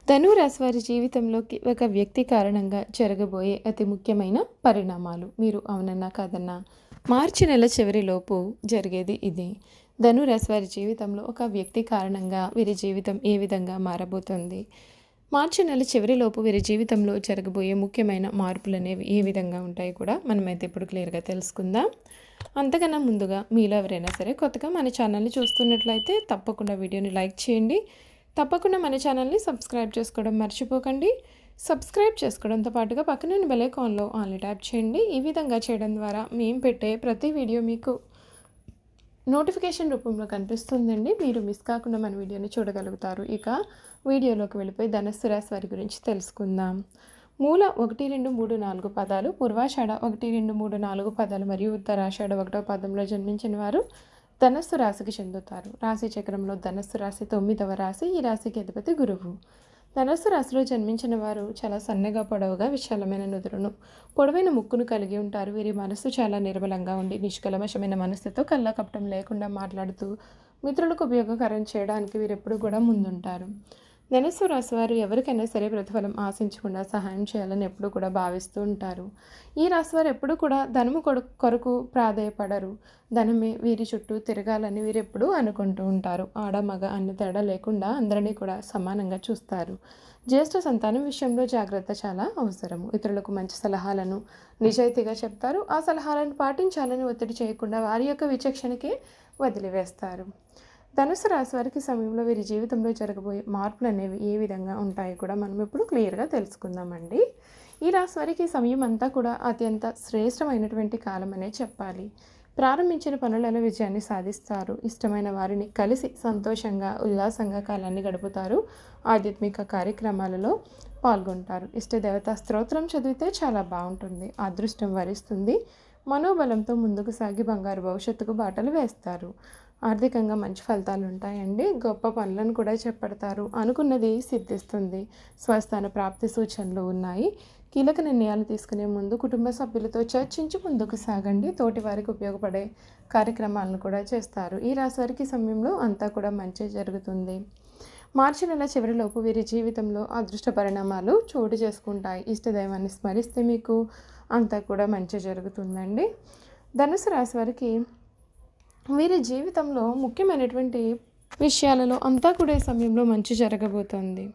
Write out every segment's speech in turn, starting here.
ధను రాశి వారి జీవితంలోకి ఒక వ్యక్తి కారణంగా జరగబోయే అతి ముఖ్యమైన పరిణామాలు మీరు అవునన్నా కాదన్నా మార్చి నెల చివరిలోపు జరిగేది ఇది. ధను రాశి వారి జీవితంలో ఒక వ్యక్తి కారణంగా వీరి జీవితం ఏ విధంగా మారబోతుంది, మార్చి నెల చివరిలోపు వీరి జీవితంలో జరగబోయే ముఖ్యమైన మార్పులు అనేవి ఏ విధంగా ఉంటాయి కూడా మనమైతే ఇప్పుడు క్లియర్గా తెలుసుకుందాం. అంతకన్నా ముందుగా మీలో ఎవరైనా సరే కొత్తగా మన ఛానల్ని చూస్తున్నట్లయితే తప్పకుండా వీడియోని లైక్ చేయండి. తప్పకుండా మన ఛానల్ని సబ్స్క్రైబ్ చేసుకోవడం మర్చిపోకండి. సబ్స్క్రైబ్ చేసుకోవడంతో పాటుగా పక్కన బెల్ ఐకాన్లో ఆన్లీ ట్యాప్ చేయండి. ఈ విధంగా చేయడం ద్వారా మేము పెట్టే ప్రతి వీడియో మీకు నోటిఫికేషన్ రూపంలో కనిపిస్తుందండి. మీరు మిస్ కాకుండా మన వీడియోని చూడగలుగుతారు. ఇక వీడియోలోకి వెళ్ళిపోయి ధనస్సు రాశి వారి గురించి తెలుసుకుందాం. మూల 1, 2, 3, 4 పదాలు, పూర్వాషాఢ 1, 2, 3, 4 పదాలు మరియు ఉత్తరాషాఢ 1వ పదంలో జన్మించిన వారు ధనస్సు రాశికి చెందుతారు. రాశి చక్రంలో ధనస్సు రాశి 9వ రాశి. ఈ రాశికి అధిపతి గురువు. ధనస్సు రాశిలో జన్మించిన వారు చాలా సన్నగా, పొడవుగా, విశాలమైన నుదురును, పొడవైన ముక్కును కలిగి ఉంటారు. వీరి మనస్సు చాలా నిర్మలంగా ఉండి నిష్కల్మషమైన మనస్సుతో కళ్ళకపటం లేకుండా మాట్లాడుతూ మిత్రులకు ఉపయోగకరం చేయడానికి వీరెప్పుడు కూడా ముందుంటారు. ధనుస్సు రాశి వారు ఎవరికైనా సరే ప్రతిఫలం ఆశించకుండా సహాయం చేయాలని ఎప్పుడూ కూడా భావిస్తూ ఉంటారు. ఈ రాశి వారు ఎప్పుడూ కూడా ధనము కొరకు ప్రాధేయపడరు. ధనమే వీరి చుట్టూ తిరగాలని వీరు ఎప్పుడూ అనుకుంటూ ఉంటారు. ఆడ మగ అన్ని తేడా లేకుండా అందరినీ కూడా సమానంగా చూస్తారు. జ్యేష్ఠ సంతానం విషయంలో జాగ్రత్త చాలా అవసరము. ఇతరులకు మంచి సలహాలను నిజాయితీగా చెప్తారు. ఆ సలహాలను పాటించాలని ఒత్తిడి చేయకుండా వారి యొక్క విచక్షణకే వదిలివేస్తారు. ధనుసు రాశి వారికి సమయంలో వీరి జీవితంలో జరగబోయే మార్పులు అనేవి ఏ విధంగా ఉంటాయి కూడా మనం ఇప్పుడు క్లియర్గా తెలుసుకుందామండి. ఈ రాశి వారికి సమయం అంతా కూడా అత్యంత శ్రేష్టమైనటువంటి కాలం అనే చెప్పాలి. ప్రారంభించిన పనులలో విజయాన్ని సాధిస్తారు. ఇష్టమైన వారిని కలిసి సంతోషంగా, ఉల్లాసంగా కాలాన్ని గడుపుతారు. ఆధ్యాత్మిక కార్యక్రమాలలో పాల్గొంటారు. ఇష్టదేవత స్తోత్రం చదివితే చాలా బాగుంటుంది. అదృష్టం వరిస్తుంది. మనోబలంతో ముందుకు సాగి బంగారు భవిష్యత్తుకు బాటలు వేస్తారు. ఆర్థికంగా మంచి ఫలితాలు ఉంటాయండి. గొప్ప పనులను కూడా చేపడతారు. అనుకున్నది సిద్ధిస్తుంది. స్వస్థాన ప్రాప్తి సూచనలు ఉన్నాయి. కీలక నిర్ణయాలు తీసుకునే ముందు కుటుంబ సభ్యులతో చర్చించి ముందుకు సాగండి. తోటి వారికి ఉపయోగపడే కార్యక్రమాలను కూడా చేస్తారు. ఈ రాశి వారికి సమయంలో అంతా కూడా మంచి జరుగుతుంది. మార్చి నెల చివరిలోపు వీరి జీవితంలో అదృష్ట పరిణామాలు చోటు చేసుకుంటాయి. ఇష్టదైవాన్ని స్మరిస్తే మీకు అంతా కూడా మంచి జరుగుతుందండి. ధనుసు రాశి వారికి వీరి జీవితంలో ముఖ్యమైనటువంటి విషయాలలో అంతా కూడా ఈ సమయంలో మంచి జరగబోతోంది.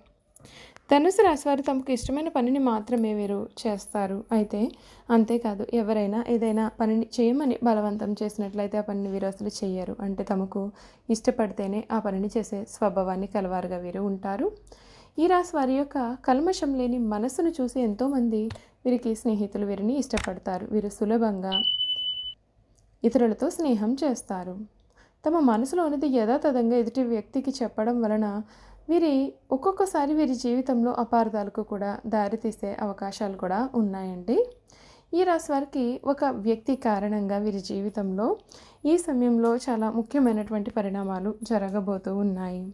ధనుసు రాశి వారు తమకు ఇష్టమైన పనిని మాత్రమే వీరు చేస్తారు. అయితే అంతేకాదు, ఎవరైనా ఏదైనా పనిని చేయమని బలవంతం చేసినట్లయితే ఆ పనిని వీరు అసలు చెయ్యరు. అంటే తమకు ఇష్టపడితేనే ఆ పనిని చేసే స్వభావాన్ని కలవారుగా వీరు ఉంటారు. ఈ రాశి వారి యొక్క కల్మషం లేని మనస్సును చూసి ఎంతోమంది వీరికి స్నేహితులు వీరిని ఇష్టపడతారు. వీరు సులభంగా ఇతరులతో స్నేహం చేస్తారు. తమ మనసులో ఉన్నది యథాతథంగా ఎదుటి వ్యక్తికి చెప్పడం వలన ఒక్కొక్కసారి వీరి జీవితంలో అపార్థాలకు కూడా దారితీసే అవకాశాలు కూడా ఉన్నాయండి. ఈ రాశి వారికి ఒక వ్యక్తి కారణంగా వీరి జీవితంలో ఈ సమయంలో చాలా ముఖ్యమైనటువంటి పరిణామాలు జరగబోతూ ఉన్నాయి.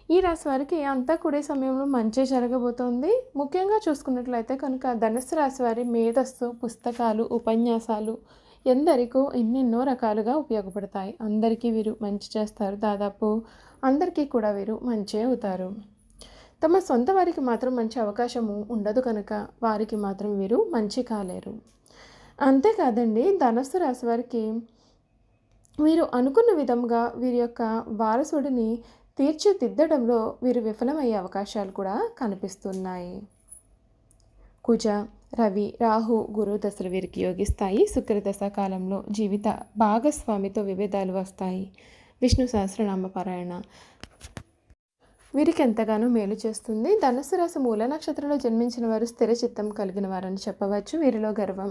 ఈ రాశి వారికి అంతా కూడా సమయంలో మంచి జరగబోతోంది. ముఖ్యంగా చూసుకున్నట్లయితే కనుక ధనుస్సు రాశి వారి మేధస్సు, పుస్తకాలు, ఉపన్యాసాలు ఎందరికో ఎన్నెన్నో రకాలుగా ఉపయోగపడతాయి. అందరికీ వీరు మంచి చేస్తారు. దాదాపు అందరికీ కూడా వీరు మంచి అవుతారు. తమ సొంత వారికి మాత్రం మంచి అవకాశము ఉండదు కనుక వారికి మాత్రం వీరు మంచి కాలేరు. అంతేకాదండి, ధనుస్సు రాశి వారికి వీరు అనుకున్న విధంగా వీరి యొక్క వారసుడిని తీర్చిదిద్దడంలో వీరు విఫలమయ్యే అవకాశాలు కూడా కనిపిస్తున్నాయి. కుజ, రవి, రాహు, గురు దశలు వీరికి యోగిస్తాయి. శుక్రదశ కాలంలో జీవిత భాగస్వామితో విభేదాలు వస్తాయి. విష్ణు సహస్రనామ పారాయణ వీరికి ఎంతగానో మేలు చేస్తుంది. ధనుస్సు రాశి మూల నక్షత్రంలో జన్మించిన వారు స్థిర చిత్తం కలిగిన వారని చెప్పవచ్చు. వీరిలో గర్వం,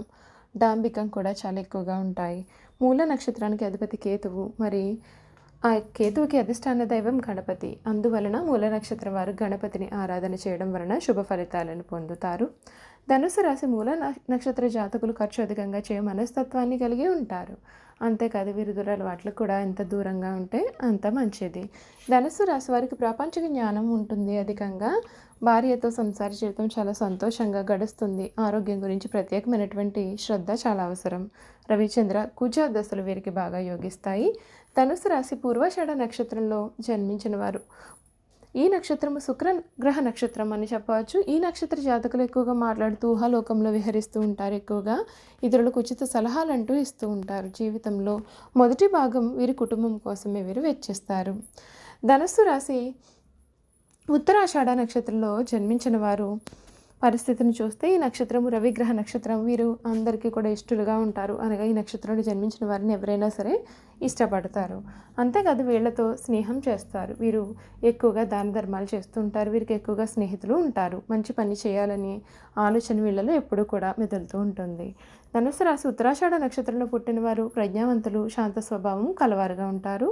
డాంబికం కూడా చాలా ఎక్కువగా ఉంటాయి. మూల నక్షత్రానికి అధిపతి కేతువు. మరి ఆ కేతువుకి అధిష్టాన దైవం గణపతి. అందువలన మూల నక్షత్రం వారు గణపతిని ఆరాధన చేయడం వలన శుభ ఫలితాలను పొందుతారు. ధనుసు రాశి మూల నక్షత్ర జాతకులు ఖర్చు అధికంగా చేయ మనస్తత్వాన్ని కలిగి ఉంటారు. అంతేకాదు, వీరి దురలవాట్లకు కూడా ఎంత దూరంగా ఉంటే అంత మంచిది. ధనుసు రాశి వారికి ప్రాపంచిక జ్ఞానం ఉంటుంది అధికంగా. భార్యతో సంసార జీవితం చాలా సంతోషంగా గడుస్తుంది. ఆరోగ్యం గురించి ప్రత్యేకమైనటువంటి శ్రద్ధ చాలా అవసరం. రవిచంద్ర, కుజ దశలు వీరికి బాగా యోగిస్తాయి. ధనుసు రాశి పూర్వాషాఢ నక్షత్రంలో జన్మించిన వారు ఈ నక్షత్రము శుక్ర గ్రహ నక్షత్రం అని చెప్పవచ్చు. ఈ నక్షత్ర జాతకులు ఎక్కువగా మాట్లాడుతూ ఊహాలోకంలో విహరిస్తూ ఉంటారు. ఎక్కువగా ఇతరులకు ఉచిత సలహాలు అంటూ ఇస్తూ ఉంటారు. జీవితంలో మొదటి భాగం వీరి కుటుంబం కోసమే వీరు వెచ్చిస్తారు. ధనస్సు రాశి ఉత్తరాషాఢ నక్షత్రంలో జన్మించిన వారు పరిస్థితిని చూస్తే ఈ నక్షత్రము రవిగ్రహ నక్షత్రం. వీరు అందరికీ కూడా ఇష్టలుగా ఉంటారు. అనగా ఈ నక్షత్రంలో జన్మించిన వారిని ఎవరైనా సరే ఇష్టపడతారు. అంతేకాదు వీళ్ళతో స్నేహం చేస్తారు. వీరు ఎక్కువగా దాన ధర్మాలు చేస్తూ ఉంటారు. వీరికి ఎక్కువగా స్నేహితులు ఉంటారు. మంచి పని చేయాలని ఆలోచన వీళ్ళలో ఎప్పుడూ కూడా మెదులుతూ ఉంటుంది. ధనుస్సు రాశి ఉత్తరాషాఢ నక్షత్రంలో పుట్టిన వారు ప్రజ్ఞావంతులు, శాంత స్వభావం కలవారుగా ఉంటారు.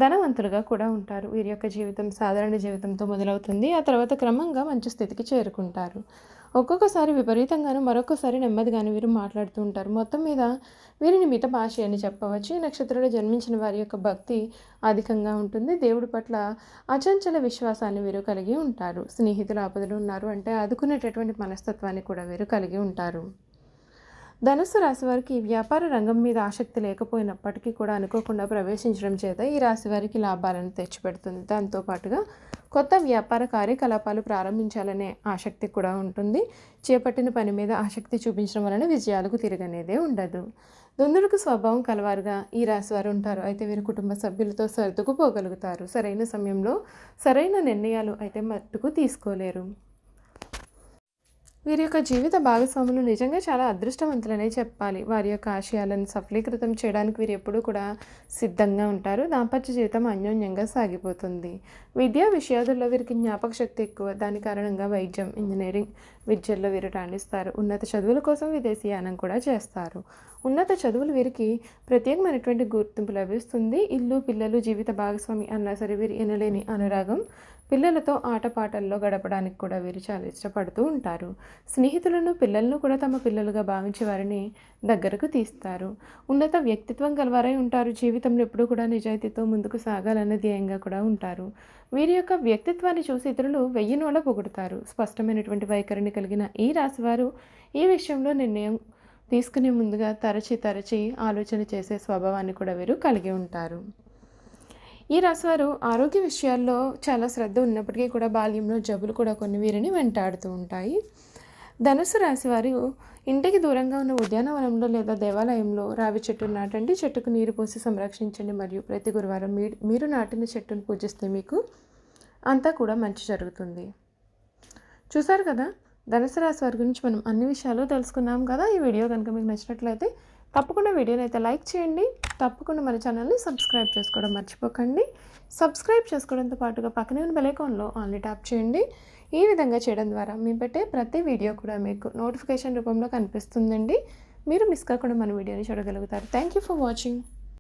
ధనవంతులుగా కూడా ఉంటారు. వీరి యొక్క జీవితం సాధారణ జీవితంతో మొదలవుతుంది. ఆ తర్వాత క్రమంగా మంచి స్థితికి చేరుకుంటారు. ఒక్కొక్కసారి విపరీతంగాను, మరొకసారి నెమ్మదిగాను వీరు మాట్లాడుతూ ఉంటారు. మొత్తం మీద వీరిని మిత భాష అని చెప్పవచ్చు. ఈ నక్షత్రంలో జన్మించిన వారి యొక్క భక్తి అధికంగా ఉంటుంది. దేవుడి పట్ల అచంచల విశ్వాసాన్ని వీరు కలిగి ఉంటారు. స్నేహితులు ఆపదలు ఉన్నారు అంటే ఆదుకునేటటువంటి మనస్తత్వాన్ని కూడా వీరు కలిగి ఉంటారు. ధనుస్సు రాశి వారికి వ్యాపార రంగం మీద ఆసక్తి లేకపోయినప్పటికీ కూడా అనుకోకుండా ప్రవేశించడం చేత ఈ రాశి వారికి లాభాలను తెచ్చిపెడుతుంది. దాంతోపాటుగా కొత్త వ్యాపార కార్యకలాపాలు ప్రారంభించాలనే ఆసక్తి కూడా ఉంటుంది. చేపట్టిన పని మీద ఆసక్తి చూపించడం వలన విజయాలకు తిరగనేదే ఉండదు. దుందుడుకు స్వభావం కలవారుగా ఈ రాశి వారు ఉంటారు. అయితే వీరు కుటుంబ సభ్యులతో సర్దుకుపోగలుగుతారు. సరైన సమయంలో సరైన నిర్ణయాలు అయితే మట్టుకు తీసుకోలేరు. వీరి యొక్క జీవిత భాగస్వాములు నిజంగా చాలా అదృష్టవంతులనే చెప్పాలి. వారి యొక్క ఆశయాలను సఫలీకృతం చేయడానికి వీరు ఎప్పుడూ కూడా సిద్ధంగా ఉంటారు. దాంపత్య జీవితం అన్యోన్యంగా సాగిపోతుంది. విద్యా విషయాలలో వీరికి జ్ఞాపక శక్తి ఎక్కువ. దాని కారణంగా వైద్యం, ఇంజనీరింగ్ విద్యల్లో వీరు రాణిస్తారు. ఉన్నత చదువుల కోసం విదేశీయానం కూడా చేస్తారు. ఉన్నత చదువులు వీరికి ప్రత్యేకమైనటువంటి గుర్తింపు లభిస్తుంది. ఇల్లు, పిల్లలు, జీవిత భాగస్వామి అన్నా సరే వీరు ఎనలేని అనురాగం. పిల్లలతో ఆటపాటల్లో గడపడానికి కూడా వీరు చాలా ఇష్టపడుతూ ఉంటారు. స్నేహితులను, పిల్లలను కూడా తమ పిల్లలుగా భావించే వారిని దగ్గరకు తీస్తారు. ఉన్నత వ్యక్తిత్వం గలవారై ఉంటారు. జీవితంలో ఎప్పుడూ కూడా నిజాయితీతో ముందుకు సాగాలన్న ధ్యేయంగా కూడా ఉంటారు. వీరి యొక్క వ్యక్తిత్వాన్ని చూసి ఇతరులు 1000 నోళ్ళ పొగుడుతారు. స్పష్టమైనటువంటి వైఖరిని కలిగిన ఈ రాశివారు ఈ విషయంలో నిర్ణయం తీసుకునే ముందుగా తరచి ఆలోచన చేసే స్వభావాన్ని కూడా వీరు కలిగి ఉంటారు. ఈ రాశివారు ఆరోగ్య విషయాల్లో చాలా శ్రద్ధ ఉన్నప్పటికీ కూడా బాల్యంలో జబ్బులు కూడా కొన్ని వీరిని వెంటాడుతూ ఉంటాయి. ధనుసు రాశివారు ఇంటికి దూరంగా ఉన్న ఉద్యానవనంలో లేదా దేవాలయంలో రావి చెట్టును నాటండి. చెట్టుకు నీరు పోసి సంరక్షించండి. మరియు ప్రతి గురువారం మీరు నాటిన చెట్టును పూజిస్తే మీకు అంతా కూడా మంచి జరుగుతుంది. చూసారు కదా, ధనుసు రాశి వారి గురించి మనం అన్ని విషయాలు తెలుసుకున్నాం కదా. ఈ వీడియో కనుక మీకు నచ్చినట్లయితే తప్పకుండా వీడియోని అయితే లైక్ చేయండి. తప్పకుండా మన ఛానల్ని సబ్స్క్రైబ్ చేసుకోవడం మర్చిపోకండి. సబ్స్క్రైబ్ చేసుకోవడంతో పాటుగా పక్కనే ఉన్న బెల్ ఐకాన్లో ఆన్లీ ట్యాప్ చేయండి. ఈ విధంగా చేయడం ద్వారా మేము పెట్టే ప్రతి వీడియో కూడా మీకు నోటిఫికేషన్ రూపంలో కనిపిస్తుందండి. మీరు మిస్ కాకుండా మన వీడియోని చూడగలుగుతారు. Thank you for watching.